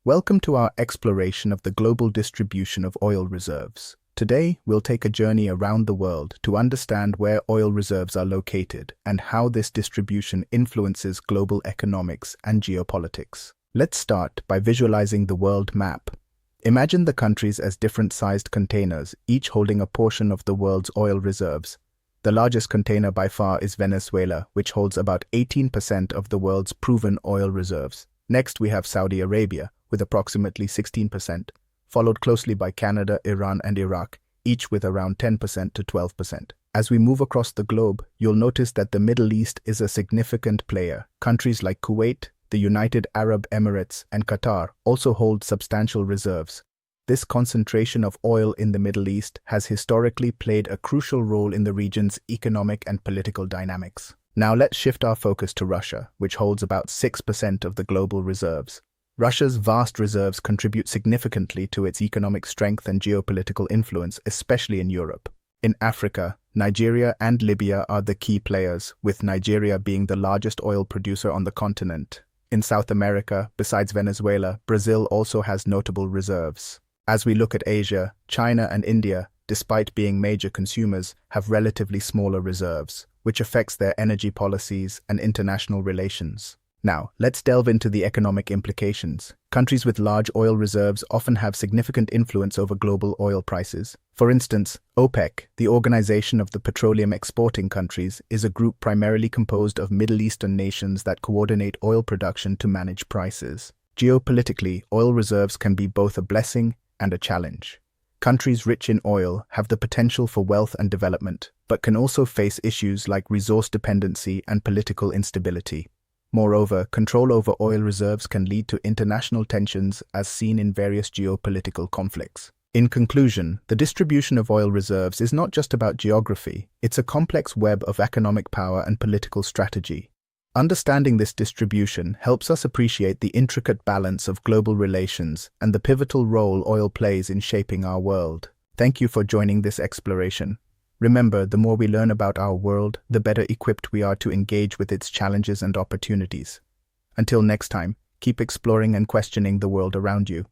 Welcome to our exploration of the global distribution of oil reserves. Today, we'll take a journey around the world to understand where oil reserves are located and how this distribution influences global economics and geopolitics. Let's start by visualizing the world map. Imagine the countries as different-sized containers, each holding a portion of the world's oil reserves. The largest container by far is Venezuela, which holds about 18% of the world's proven oil reserves. Next, we have Saudi Arabia, with approximately 16%, followed closely by Canada, Iran, and Iraq, each with around 10% to 12%. As we move across the globe, you'll notice that the Middle East is a significant player. Countries like Kuwait, the United Arab Emirates, and Qatar also hold substantial reserves. This concentration of oil in the Middle East has historically played a crucial role in the region's economic and political dynamics. Now let's shift our focus to Russia, which holds about 6% of the global reserves. Russia's vast reserves contribute significantly to its economic strength and geopolitical influence, especially in Europe. In Africa, Nigeria and Libya are the key players, with Nigeria being the largest oil producer on the continent. In South America, besides Venezuela, Brazil also has notable reserves. As we look at Asia, China and India, despite being major consumers, have relatively smaller reserves, which affects their energy policies and international relations. Now, let's delve into the economic implications. Countries with large oil reserves often have significant influence over global oil prices. For instance, OPEC, the Organization of the Petroleum Exporting Countries, is a group primarily composed of Middle Eastern nations that coordinate oil production to manage prices. Geopolitically, oil reserves can be both a blessing and a challenge. Countries rich in oil have the potential for wealth and development, but can also face issues like resource dependency and political instability. Moreover, control over oil reserves can lead to international tensions as seen in various geopolitical conflicts. In conclusion, the distribution of oil reserves is not just about geography, it's a complex web of economic power and political strategy. Understanding this distribution helps us appreciate the intricate balance of global relations and the pivotal role oil plays in shaping our world. Thank you for joining this exploration. Remember, the more we learn about our world, the better equipped we are to engage with its challenges and opportunities. Until next time, keep exploring and questioning the world around you.